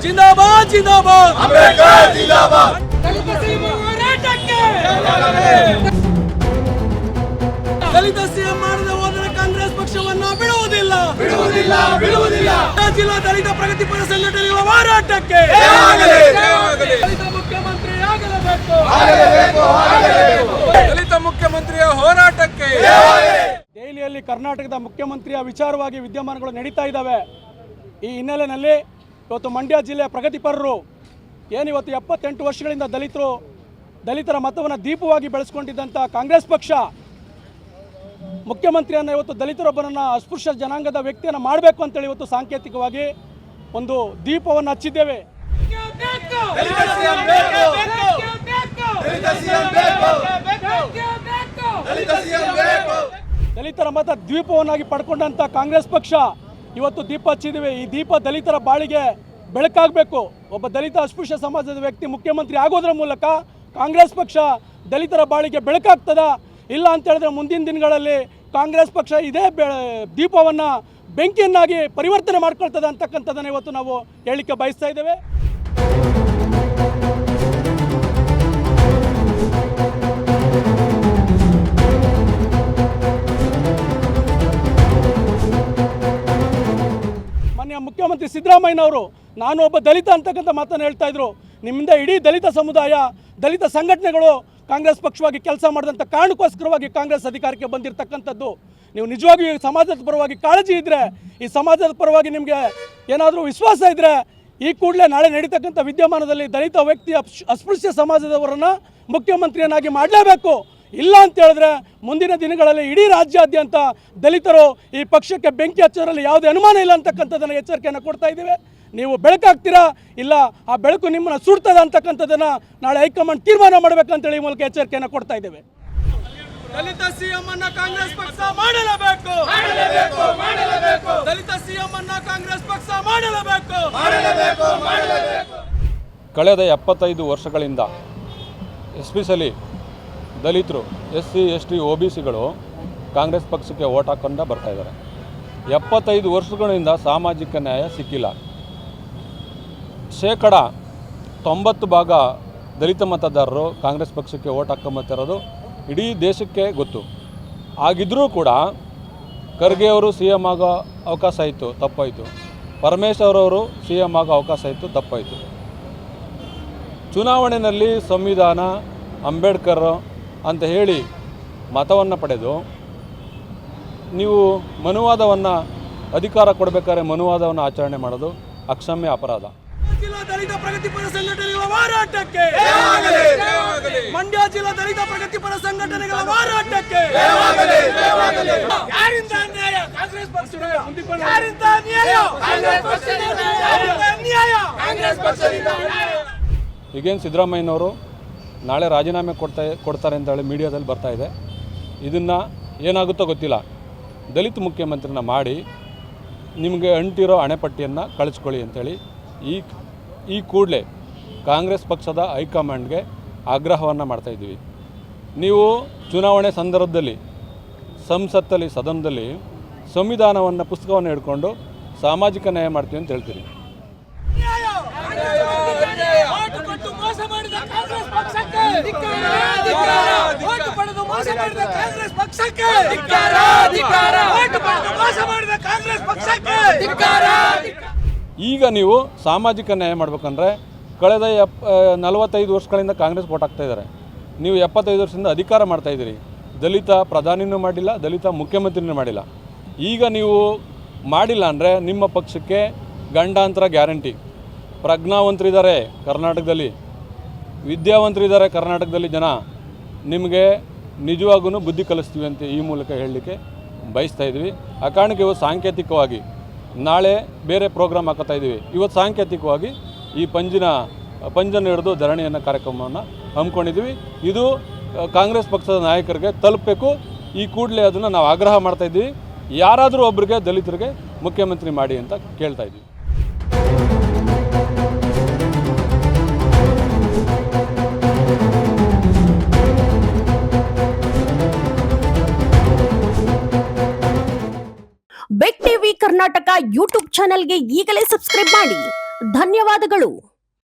ಜಿಂದಾಬಾದ್ ಜಿಂದಾಬಾದ್ ಅಂಬೇಡ್ಕರ್ ಜಿಂದಾಬಾದ್. ದಲಿತ CM ಹೋರಾಟಕ್ಕೆ ದಲಿತ CM ಮಾಡದೆ ಹೋದರೆ ಕಾಂಗ್ರೆಸ್ ಪಕ್ಷವನ್ನು ಬಿಡುವುದಿಲ್ಲ ಬಿಡುವುದಿಲ್ಲ ಬಿಡುವುದಿಲ್ಲ. ಜಿಲ್ಲಾ ದಲಿತ ಪ್ರಗತಿಪರ ಸಂಘಟನೆಗಳ ಹೋರಾಟಕ್ಕೆ ದಲಿತ ಮುಖ್ಯಮಂತ್ರಿ ಆಗಲೇಬೇಕು ದಲಿತ ಮುಖ್ಯಮಂತ್ರಿಯ ಹೋರಾಟಕ್ಕೆ. ದೆಹಲಿಯಲ್ಲಿ ಕರ್ನಾಟಕದ ಮುಖ್ಯಮಂತ್ರಿಯ ವಿಚಾರವಾಗಿ ವಿದ್ಯಮಾನಗಳು ನಡೀತಾ ಇದ್ದಾವೆ. ಈ ಹಿನ್ನೆಲೆಯಲ್ಲಿ ಇವತ್ತು ಮಂಡ್ಯ ಜಿಲ್ಲೆಯ ಪ್ರಗತಿಪರರು ಏನಿವತ್ತು 78 ವರ್ಷಗಳಿಂದ ದಲಿತರ ಮತವನ್ನು ದೀಪವಾಗಿ ಬೆಳೆಸ್ಕೊಂಡಿದ್ದಂಥ ಕಾಂಗ್ರೆಸ್ ಪಕ್ಷ ಮುಖ್ಯಮಂತ್ರಿಯನ್ನು ಇವತ್ತು ದಲಿತರೊಬ್ಬರನ್ನು ಅಸ್ಪೃಶ್ಯ ಜನಾಂಗದ ವ್ಯಕ್ತಿಯನ್ನು ಮಾಡಬೇಕು ಅಂತೇಳಿ ಇವತ್ತು ಸಾಂಕೇತಿಕವಾಗಿ ಒಂದು ದೀಪವನ್ನು ಹಚ್ಚಿದ್ದೇವೆ. ದಲಿತರ ಮತ ದ್ವೀಪವನ್ನಾಗಿ ಪಡ್ಕೊಂಡಂಥ ಕಾಂಗ್ರೆಸ್ ಪಕ್ಷ ಇವತ್ತು ದೀಪ ಹಚ್ಚಿದ್ದೇವೆ. ಈ ದೀಪ ದಲಿತರ ಬಾಳಿಗೆ ಬೆಳಕಾಗಬೇಕು. ಒಬ್ಬ ದಲಿತ ಅಸ್ಪೃಶ್ಯ ಸಮಾಜದ ವ್ಯಕ್ತಿ ಮುಖ್ಯಮಂತ್ರಿ ಆಗೋದ್ರ ಮೂಲಕ ಕಾಂಗ್ರೆಸ್ ಪಕ್ಷ ದಲಿತರ ಬಾಳಿಗೆ ಬೆಳಕಾಗ್ತದ? ಇಲ್ಲ ಅಂತ ಹೇಳಿದ್ರೆ ಮುಂದಿನ ದಿನಗಳಲ್ಲಿ ಕಾಂಗ್ರೆಸ್ ಪಕ್ಷ ಇದೇ ದೀಪವನ್ನು ಬೆಂಕಿಯನ್ನಾಗಿ ಪರಿವರ್ತನೆ ಮಾಡ್ಕೊಳ್ತದೆ ಅಂತಕ್ಕಂಥದ್ದನ್ನು ಇವತ್ತು ನಾವು ಹೇಳಲಿಕ್ಕೆ ಬಯಸ್ತಾ ಇದ್ದೇವೆ. ಮಾನ್ಯ ಮುಖ್ಯಮಂತ್ರಿ ಸಿದ್ದರಾಮಯ್ಯನವರು ನಾನು ಒಬ್ಬ ದಲಿತ ಅಂತಕ್ಕಂಥ ಮಾತನ್ನು ಹೇಳ್ತಾ ಇದ್ರು. ನಿಮ್ಮಿಂದ ಇಡೀ ದಲಿತ ಸಮುದಾಯ, ದಲಿತ ಸಂಘಟನೆಗಳು ಕಾಂಗ್ರೆಸ್ ಪಕ್ಷವಾಗಿ ಕೆಲಸ ಮಾಡಿದಂಥ ಕಾರಣಕ್ಕೋಸ್ಕರವಾಗಿ ಕಾಂಗ್ರೆಸ್ ಅಧಿಕಾರಕ್ಕೆ ಬಂದಿರತಕ್ಕಂಥದ್ದು. ನೀವು ನಿಜವಾಗಿಯೂ ಈ ಸಮಾಜದ ಪರವಾಗಿ ಕಾಳಜಿ ಇದ್ದರೆ, ಈ ಸಮಾಜದ ಪರವಾಗಿ ನಿಮಗೆ ಏನಾದರೂ ವಿಶ್ವಾಸ ಇದ್ದರೆ ಈ ಕೂಡಲೇ ನಾಳೆ ನಡೀತಕ್ಕಂಥ ವಿದ್ಯಮಾನದಲ್ಲಿ ದಲಿತ ವ್ಯಕ್ತಿ ಅಸ್ಪೃಶ್ಯ ಸಮಾಜದವರನ್ನು ಮುಖ್ಯಮಂತ್ರಿಯನ್ನಾಗಿ ಮಾಡಲೇಬೇಕು. ಇಲ್ಲ ಅಂತ ಹೇಳಿದ್ರೆ ಮುಂದಿನ ದಿನಗಳಲ್ಲಿ ಇಡೀ ರಾಜ್ಯಾದ್ಯಂತ ದಲಿತರು ಈ ಪಕ್ಷಕ್ಕೆ ಬೆಂಕಿ ಹಚ್ಚೋದ್ರಲ್ಲಿ ಯಾವುದೇ ಅನುಮಾನ ಇಲ್ಲ ಅಂತಕ್ಕಂಥದ್ದನ್ನು ಎಚ್ಚರಿಕೆಯನ್ನು ಕೊಡ್ತಾ ಇದ್ದೇವೆ. ನೀವು ಬೆಳಕಾಗ್ತೀರಾ, ಇಲ್ಲ ಆ ಬೆಳಕು ನಿಮ್ಮನ್ನು ಸುಡ್ತದೆ ಅಂತಕ್ಕಂಥದ್ದನ್ನು ನಾಳೆ ಹೈಕಮಾಂಡ್ ತೀರ್ಮಾನ ಮಾಡಬೇಕಂತೇಳಿ ಈ ಮೂಲಕ ಎಚ್ಚರಿಕೆಯನ್ನು ಕೊಡ್ತಾ ಇದ್ದೇವೆ. ದಲಿತ ಸಿಎಂ ಅನ್ನ ಕಾಂಗ್ರೆಸ್ ಪಕ್ಷ ಮಾಡಲೇಬೇಕು. ದಲಿತ ಸಿಎಂ ಅನ್ನ ಕಾಂಗ್ರೆಸ್ ಪಕ್ಷ ಮಾಡಲೇಬೇಕು. ಕಳೆದ 75 ವರ್ಷಗಳಿಂದ ಎಸ್ಪೆಷಲಿ ದಲಿತರು, SC ST OBCಗಳು ಕಾಂಗ್ರೆಸ್ ಪಕ್ಷಕ್ಕೆ ಓಟ್ ಹಾಕೊಂಡು ಬರ್ತಾಯಿದ್ದಾರೆ. 75 ವರ್ಷಗಳಿಂದ ಸಾಮಾಜಿಕ ನ್ಯಾಯ ಸಿಕ್ಕಿಲ್ಲ. 90% ದಲಿತ ಮತದಾರರು ಕಾಂಗ್ರೆಸ್ ಪಕ್ಷಕ್ಕೆ ಓಟ್ ಹಾಕೊಂಬತ್ತಿರೋದು ಇಡೀ ದೇಶಕ್ಕೆ ಗೊತ್ತು. ಆಗಿದ್ದರೂ ಕೂಡ ಖರ್ಗೆ ಅವರು CM ಆಗೋ ಅವಕಾಶ ಇತ್ತು, ತಪ್ಪಾಯಿತು. ಪರಮೇಶ್ವರ್ ಅವರು CM ಆಗೋ ಅವಕಾಶ ಇತ್ತು, ತಪ್ಪಾಯಿತು. ಚುನಾವಣೆಯಲ್ಲಿ ಸಂವಿಧಾನ, ಅಂಬೇಡ್ಕರ್ ಅಂತ ಹೇಳಿ ಮತವನ್ನು ಪಡೆದು ನೀವು ಮನುವಾದವನ್ನು ಅಧಿಕಾರ ಕೊಡಬೇಕಾದ್ರೆ ಮನುವಾದವನ್ನು ಆಚರಣೆ ಮಾಡೋದು ಅಕ್ಷಮ್ಯ ಅಪರಾಧ. ಜಿಲ್ಲಾ ದಲಿತ ಪ್ರಗತಿಪರ ಸಂಘಟನೆಗಳ ಹೋರಾಟಕ್ಕೆ, ಮಂಡ್ಯ ಜಿಲ್ಲಾ ದಲಿತ ಪ್ರಗತಿಪರ ಸಂಘಟನೆಗಳ ಹೋರಾಟಕ್ಕೆ. ಯಾರಿಂದ ಅನ್ಯಾಯ? ಕಾಂಗ್ರೆಸ್ ಪಕ್ಷದಿಂದ. ಯಾರಿಂದ ಅನ್ಯಾಯ? ಕಾಂಗ್ರೆಸ್ ಪಕ್ಷದಿಂದ. ಯಾರಿಂದ ಅನ್ಯಾಯ? ಕಾಂಗ್ರೆಸ್ ಪಕ್ಷದಿಂದ. ಈಗೇನು ಸಿದ್ದರಾಮಯ್ಯನವರು ನಾಳೆ ರಾಜೀನಾಮೆ ಕೊಡ್ತಾರೆ ಅಂತ ಹೇಳಿ ಮೀಡಿಯಾದಲ್ಲಿ ಬರ್ತಾ ಇದೆ. ಇದನ್ನು ಏನಾಗುತ್ತೋ ಗೊತ್ತಿಲ್ಲ. ದಲಿತ ಮುಖ್ಯಮಂತ್ರಿನ ಮಾಡಿ ನಿಮಗೆ ಅಂಟಿರೋ ಹಣೆಪಟ್ಟಿಯನ್ನು ಕಳಿಸ್ಕೊಳ್ಳಿ ಅಂಥೇಳಿ ಈ ಕೂಡಲೇ ಕಾಂಗ್ರೆಸ್ ಪಕ್ಷದ ಹೈಕಮಾಂಡ್ಗೆ ಆಗ್ರಹವನ್ನು ಮಾಡ್ತಾಯಿದ್ದೀವಿ. ನೀವು ಚುನಾವಣೆ ಸಂದರ್ಭದಲ್ಲಿ ಸಂಸತ್ತಲ್ಲಿ, ಸದನದಲ್ಲಿ ಸಂವಿಧಾನವನ್ನು ಪುಸ್ತಕವನ್ನು ಹಿಡ್ಕೊಂಡು ಸಾಮಾಜಿಕ ನ್ಯಾಯ ಮಾಡ್ತೀವಿ ಅಂತ ಹೇಳ್ತೀರಿ. ಈಗ ನೀವು ಸಾಮಾಜಿಕ ನ್ಯಾಯ ಮಾಡ್ಬೇಕಂದ್ರೆ ಕಳೆದ 45 ವರ್ಷಗಳಿಂದ ಕಾಂಗ್ರೆಸ್ ಓಟ್ ಹಾಕ್ತಾ ಇದ್ದಾರೆ. ನೀವು 75 ವರ್ಷದಿಂದ ಅಧಿಕಾರ ಮಾಡ್ತಾಯಿದ್ದೀರಿ. ದಲಿತ ಪ್ರಧಾನಿನೂ ಮಾಡಿಲ್ಲ, ದಲಿತ ಮುಖ್ಯಮಂತ್ರಿನೂ ಮಾಡಿಲ್ಲ. ಈಗ ನೀವು ಮಾಡಿಲ್ಲ ಅಂದರೆ ನಿಮ್ಮ ಪಕ್ಷಕ್ಕೆ ಗಂಡಾಂತರ ಗ್ಯಾರಂಟಿ. ಪ್ರಜ್ಞಾವಂತರಿದ್ದಾರೆ ಕರ್ನಾಟಕದಲ್ಲಿ, ವಿದ್ಯಾವಂತರಿದ್ದಾರೆ ಕರ್ನಾಟಕದಲ್ಲಿ ಜನ. ನಿಮಗೆ ನಿಜವಾಗೂ ಬುದ್ಧಿ ಕಲಿಸ್ತೀವಿ ಅಂತ ಈ ಮೂಲಕ ಹೇಳಲಿಕ್ಕೆ ಬಯಸ್ತಾ ಇದ್ದೀವಿ. ಆ ಕಾರಣಕ್ಕೆ ಇವತ್ತು ಸಾಂಕೇತಿಕವಾಗಿ ನಾಳೆ ಬೇರೆ ಪ್ರೋಗ್ರಾಮ್ ಹಾಕೋತಾ ಇದ್ದೀವಿ. ಇವತ್ತು ಸಾಂಕೇತಿಕವಾಗಿ ಈ ಪಂಜನ್ನು ಹಿಡಿದು ಧರಣಿಯನ್ನು ಕಾರ್ಯಕ್ರಮವನ್ನು ಹಮ್ಮಿಕೊಂಡಿದ್ದೀವಿ. ಇದು ಕಾಂಗ್ರೆಸ್ ಪಕ್ಷದ ನಾಯಕರಿಗೆ ತಲುಪಬೇಕು. ಈ ಕೂಡಲೇ ಅದನ್ನು ನಾವು ಆಗ್ರಹ ಮಾಡ್ತಾಯಿದ್ದೀವಿ. ಯಾರಾದರೂ ಒಬ್ಬರಿಗೆ ದಲಿತರಿಗೆ ಮುಖ್ಯಮಂತ್ರಿ ಮಾಡಿ ಅಂತ ಕೇಳ್ತಾ ಇದ್ದೀವಿ. ಬಿಗ್ ಟಿವಿ ಕರ್ನಾಟಕ ಯೂಟ್ಯೂಬ್ ಚಾನೆಲ್ಗೆ ಈಗಲೇ ಸಬ್ಸ್ಕ್ರೈಬ್ ಮಾಡಿ ಧನ್ಯವಾದಗಳು.